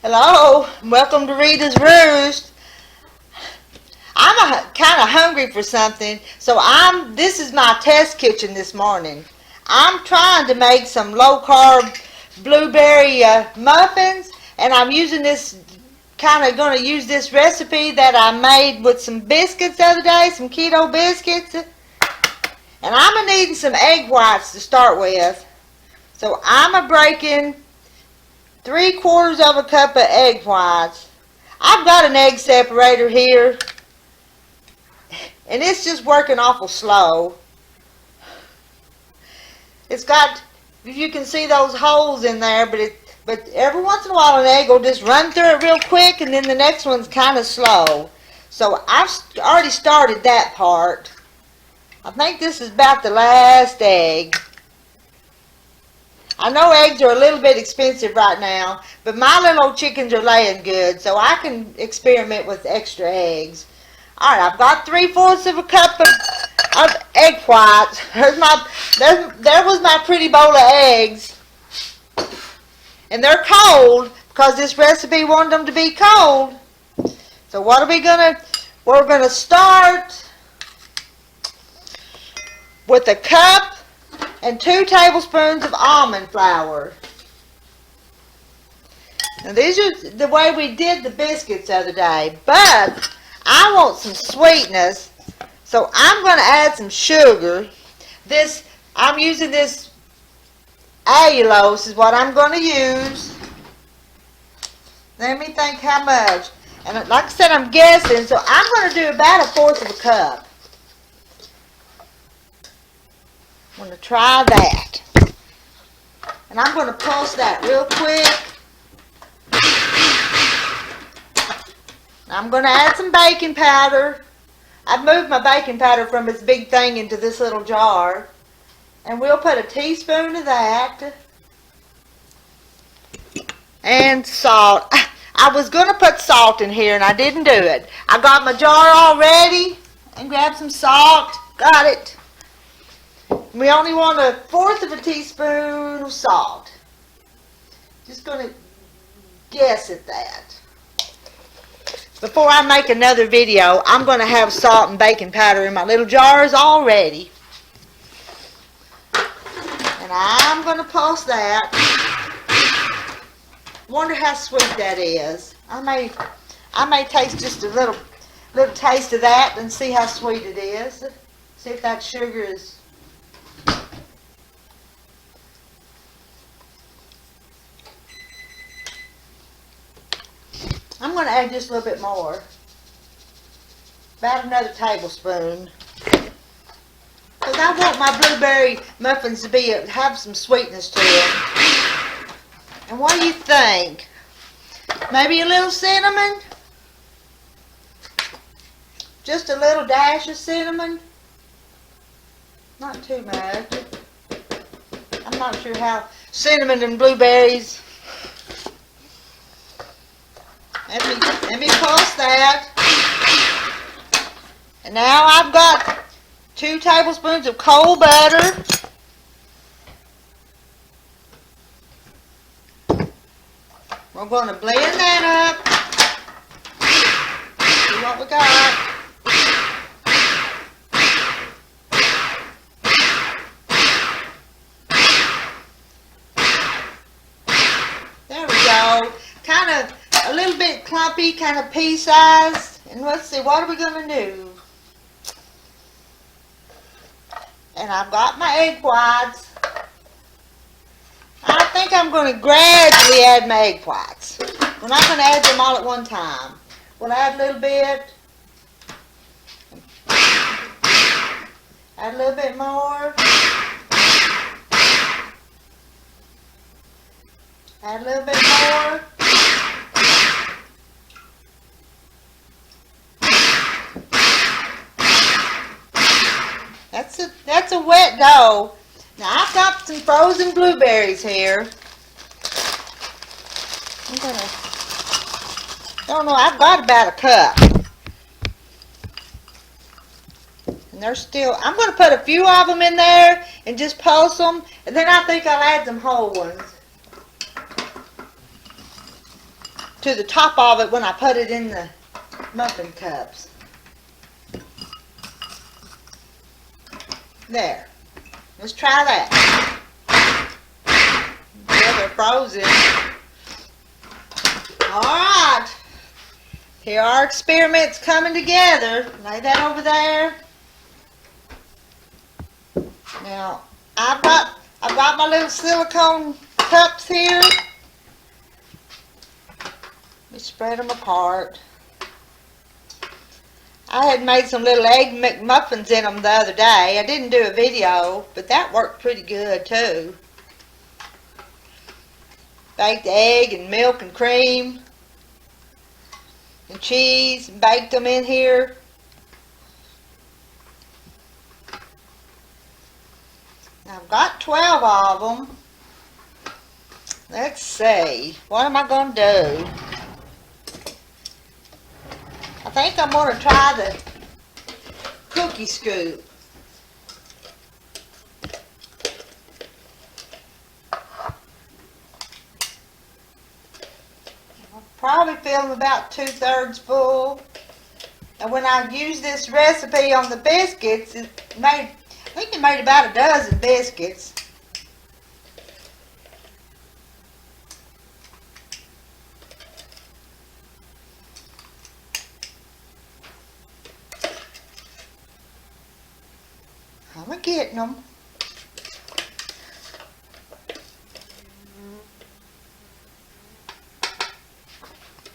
Hello, welcome to Rita's Roost. I'm kind of hungry for something, so this is my test kitchen this morning. I'm trying to make some low carb blueberry muffins, and I'm using this, going to use this recipe that I made with some biscuits the other day, some keto biscuits. And I'm going to need some egg whites to start with. So I'm breaking 3/4 of a cup of egg whites. I've got an egg separator here, and it's just working awful slow. It's got, you can see those holes in there, but every once in a while an egg will just run through it real quick, and then the next one's kind of slow. So I've already started that part. I think this is about the last egg. I know eggs are a little bit expensive right now, but my little old chickens are laying good, so I can experiment with extra eggs. Alright, I've got 3/4 of a cup of egg whites. There was my pretty bowl of eggs. And they're cold, because this recipe wanted them to be cold. So what are we we're going to start with a cup and 2 tablespoons of almond flour. Now these are the way we did the biscuits the other day, but I want some sweetness, so I'm going to add some sugar. I'm using this allulose is what I'm going to use. Let me think how much. And like I said, I'm guessing, so I'm going to do about 1/4 of a cup. I'm going to try that. And I'm going to pulse that real quick. I'm going to add some baking powder. I've moved my baking powder from its big thing into this little jar. And we'll put a teaspoon of that. And salt. I was going to put salt in here and I didn't do it. I got my jar all ready and grabbed some salt. Got it. We only want 1/4 of a teaspoon of salt. Just going to guess at that. Before I make another video, I'm going to have salt and baking powder in my little jars already. And I'm going to pulse that. Wonder how sweet that is. I may taste just a little taste of that and see how sweet it is. See if that sugar is. I'm going to add just a little bit more. About another tablespoon. Because I want my blueberry muffins to have some sweetness to them. And what do you think? Maybe a little cinnamon? Just a little dash of cinnamon? Not too much. I'm not sure how cinnamon and blueberries. Let me pulse that. And now I've got 2 tablespoons of cold butter. We're going to blend that up. See what we got. There we go. Kind of a little bit clumpy, kind of pea-sized. And let's see, what are we going to do? And I've got my egg whites. I think I'm going to gradually add my egg whites. We're not going to add them all at one time. We'll add a little bit. Add a little bit more. Add a little bit more. That's a wet dough. Now I've got some frozen blueberries here. I've got about a cup. And they're still, I'm going to put a few of them in there and just pulse them. And then I think I'll add some whole ones. to the top of it when I put it in the muffin cups. There. Let's try that. Yeah, they're frozen. Alright. Here are our experiments coming together. Lay that over there. Now, I've got my little silicone cups here. Let me spread them apart. I had made some little egg McMuffins in them the other day. I didn't do a video, but that worked pretty good too. Baked egg and milk and cream and cheese and baked them in here. Now I've got 12 of them. Let's see. What am I going to do? I think I'm going to try the cookie scoop. I'll probably fill them about 2/3 full. And when I used this recipe on the biscuits, I think it made about a dozen biscuits. I'm getting them.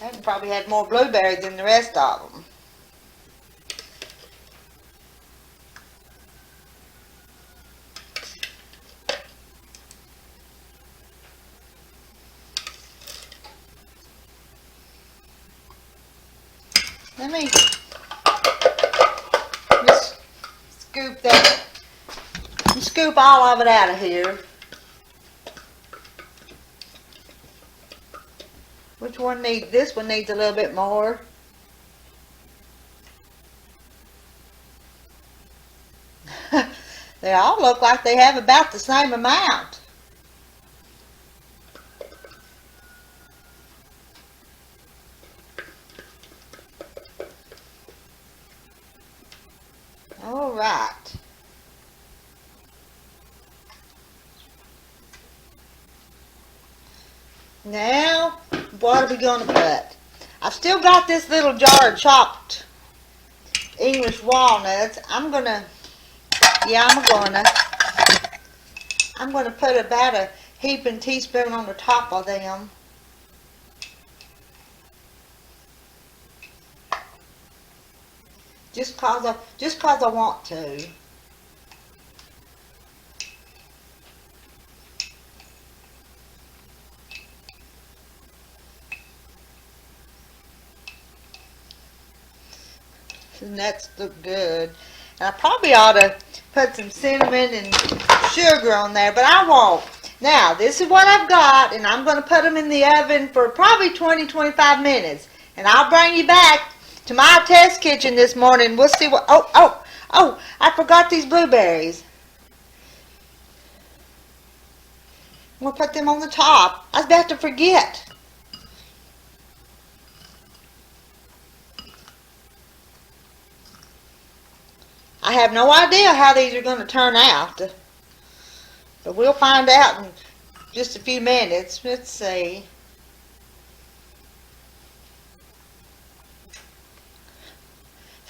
I probably had more blueberries than the rest of them. Let me just scoop that. Scoop all of it out of here. Which one needs? This one needs a little bit more. They all look like they have about the same amount. All right. Now, what are we going to put? I've still got this little jar of chopped English walnuts. I'm going to put about a heaping teaspoon on the top of them. Just cause I want to. The nuts look good. And I probably ought to put some cinnamon and sugar on there, but I won't. Now, this is what I've got, and I'm going to put them in the oven for probably 20-25 minutes. And I'll bring you back to my test kitchen this morning. We'll see what... Oh, I forgot these blueberries. I'm going to put them on the top. I was about to forget. I have no idea how these are going to turn out, but we'll find out in just a few minutes. Let's see.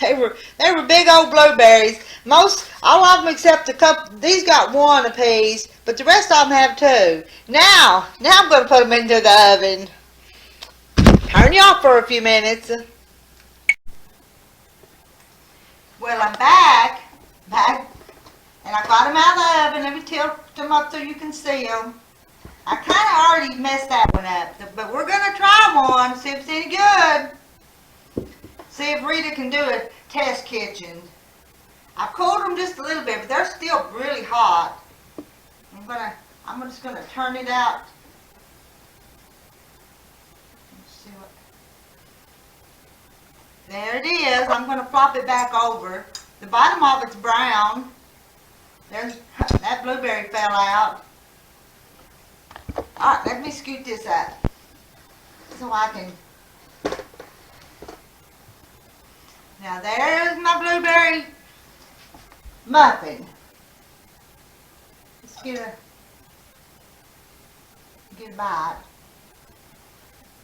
They were big old blueberries. All of them except a couple. These got one apiece, but the rest of them have two. Now I'm going to put them into the oven. Turn you off for a few minutes. Well, I'm back, and I got them out of the oven. Let me tilt them up so you can see them. I kind of already messed that one up, but we're going to try one, see if it's any good. See if Rita can do a test kitchen. I cooled them just a little bit, but they're still really hot. I'm just going to turn it out. There it is. I'm going to flop it back over. The bottom of it's brown. That blueberry fell out. Alright, let me scoot this out. so I can. Now there's my blueberry muffin. Let's get a bite.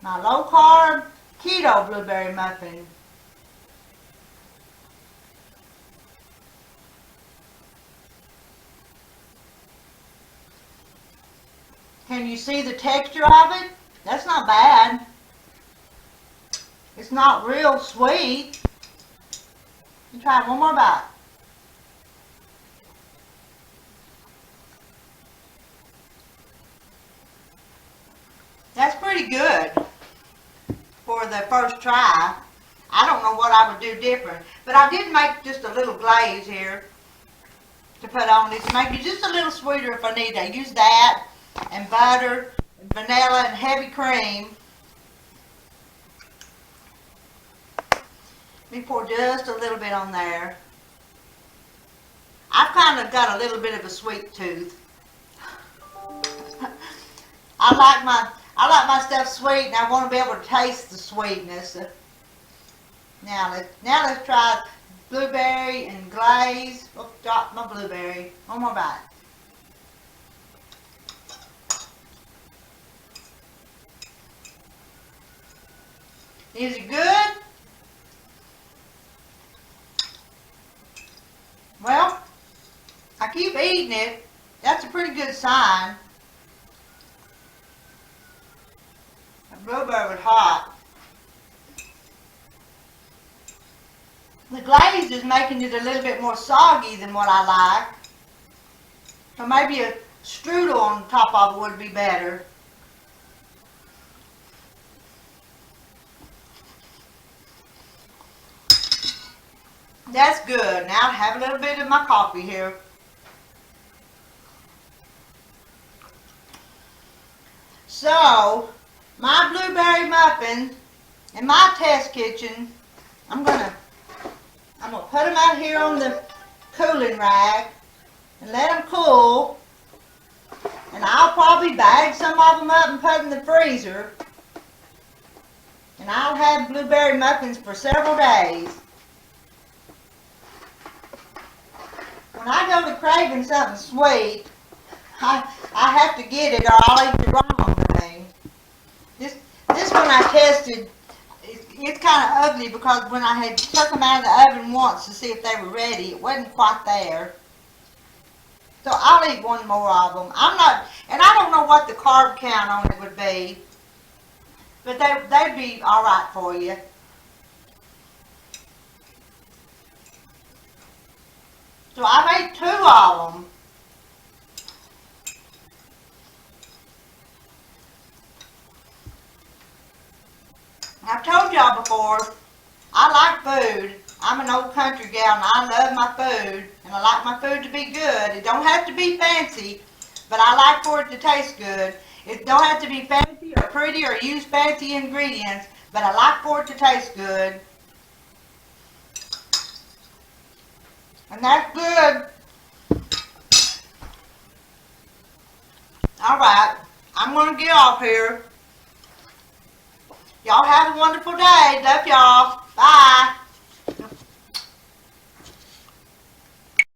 My low carb keto blueberry muffin. Can you see the texture of it? That's not bad. It's not real sweet. You try one more bite. That's pretty good for the first try. I don't know what I would do different, but I did make just a little glaze here to put on it to make it just a little sweeter if I need to. Use that and butter and vanilla and heavy cream. Let me pour just a little bit on there. I've kind of got a little bit of a sweet tooth. I like my stuff sweet, and I want to be able to taste the sweetness. Now let's try blueberry and glaze. Oh, drop my blueberry. One more bite. Is it good? Well, I keep eating it. That's a pretty good sign. The blueberry was hot. The glaze is making it a little bit more soggy than what I like. So maybe a strudel on top of it would be better. That's good. Now I have a little bit of my coffee here. So, my blueberry muffins in my test kitchen, I'm gonna put them out here on the cooling rack and let them cool. And I'll probably bag some of them up and put in the freezer. And I'll have blueberry muffins for several days. When I go to craving something sweet, I have to get it or I'll eat the wrong thing. This one I tested, it's kind of ugly because when I had took them out of the oven once to see if they were ready, it wasn't quite there. So I'll eat one more of them. And I don't know what the carb count on it would be, but they'd be all right for you. So I made 2 of them. I've told y'all before, I like food. I'm an old country gal and I love my food. And I like my food to be good. It don't have to be fancy, but I like for it to taste good. It don't have to be fancy or pretty or use fancy ingredients, but I like for it to taste good. And that's good. Alright, I'm going to get off here. Y'all have a wonderful day. Love y'all. Bye.